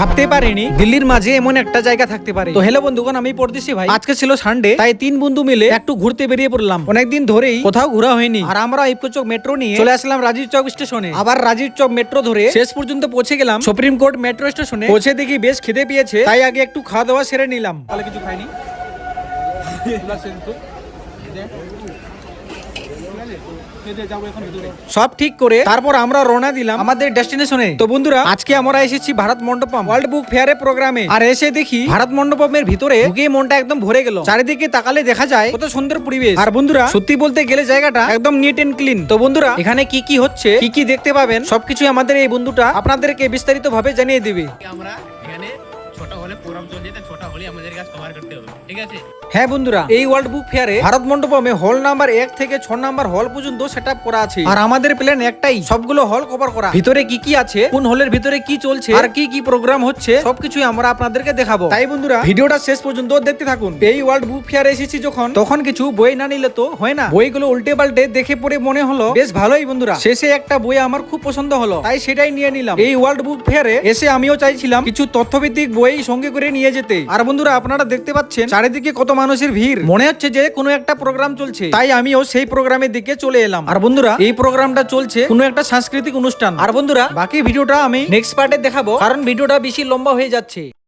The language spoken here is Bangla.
ভাবতে পারিনি দিল্লির মাঝে এমন একটা জায়গা থাকতে পারে। তো হ্যালো বন্ধুগণ, আমি পড়তেছি ভাই। আজকে ছিল সানডে, তাই 3 বন্ধু মিলে একটু ঘুরতে বেরিয়ে পড়লাম। অনেকদিন ধরেই কোথাও ঘোরা হয়নি, আর আমরা ইফকো চক মেট্রো নিয়ে চলে আসলাম রাজীব চক স্টেশনে। আবার রাজীব চক মেট্রো ধরে শেষ পর্যন্ত পৌঁছে গেলাম সুপ্রিম কোর্ট মেট্রো স্টেশনে। পৌঁছে দেখি বেশ খিদে পেয়েছে, তাই আগে একটু খাওয়া দাওয়া সেরে নিলাম। তাহলে কিছু খাইনি, সব ঠিক করে তারপর আমরা রওনা দিলাম আমাদের ডেস্টিনেশনে। তো বন্ধুরা, আজকে আমরা এসেছি ভারত মণ্ডপম ওয়ার্ল্ড বুক ফেয়ারে প্রোগ্রামে। আর এসে দেখি ভারত মণ্ডপমের ভিতরে ঢুকে মনটা একদম ভরে গেল। চারিদিকে তাকালে দেখা যায় কত সুন্দর পরিবেশ। আর বন্ধুরা, সত্যি বলতে গেলে জায়গাটা একদম নিট এন্ড ক্লিন। তো বন্ধুরা, এখানে কি কি হচ্ছে, কি কি দেখতে পাবেন, সবকিছু আমাদের এই বন্ধুটা আপনাদেরকে বিস্তারিত ভাবে জানিয়ে দিবে। আমরা এখানে ছোট হলে প্রোগ্রাম চলছে, তো ছোট হলে আমাদের কাজ কভার করতে হবে, ঠিক আছে? হ্যাঁ বন্ধুরা, এই ওয়ার্ল্ড বুক ফেয়ারে ভারত মণ্ডপমে হল নাম্বার 1 থেকে 6 নাম্বার হল পর্যন্ত সেটআপ করা আছে। আর আমাদের প্ল্যান একটাই, সবগুলো হল কভার করা। ভিতরে কি কি আছে, কোন হলের ভিতরে কি চলছে, আর কি কি প্রোগ্রাম হচ্ছে, সবকিছুই আমরা আপনাদেরকে দেখাবো। তাই বন্ধুরা, ভিডিওটা শেষ পর্যন্ত দেখতে থাকুন। এই ওয়ার্ল্ড বুক ফেয়ারে এসেছি যখন, তখন কিছু বই না নিলে তো হয় না। বইগুলো উল্টে পাল্টে দেখে পড়ে মনে হলো বেশ ভালোই বন্ধুরা। শেষে একটা বই আমার খুব পছন্দ হলো, তাই সেটাই নিয়ে নিলাম। এই ওয়ার্ল্ড বুক ফেয়ারে এসে আমিও চাইছিলাম কিছু তথ্যভিত্তিক বই সঙ্গে করে নিয়ে যেতে। আর বন্ধুরা, আপনারা দেখতে পাচ্ছেন চারিদিকে কত মানুষের ভিড়, মনে হচ্ছে যে কোনো একটা প্রোগ্রাম চলছে। তাই আমিও সেই প্রোগ্রামের দিকে চলে এলাম। আর বন্ধুরা, এই প্রোগ্রামটা চলছে কোনো একটা সাংস্কৃতিক অনুষ্ঠান। আর বন্ধুরা, বাকি ভিডিওটা আমি নেক্সট পার্টে দেখাবো, কারণ ভিডিওটা বেশি লম্বা হয়ে যাচ্ছে।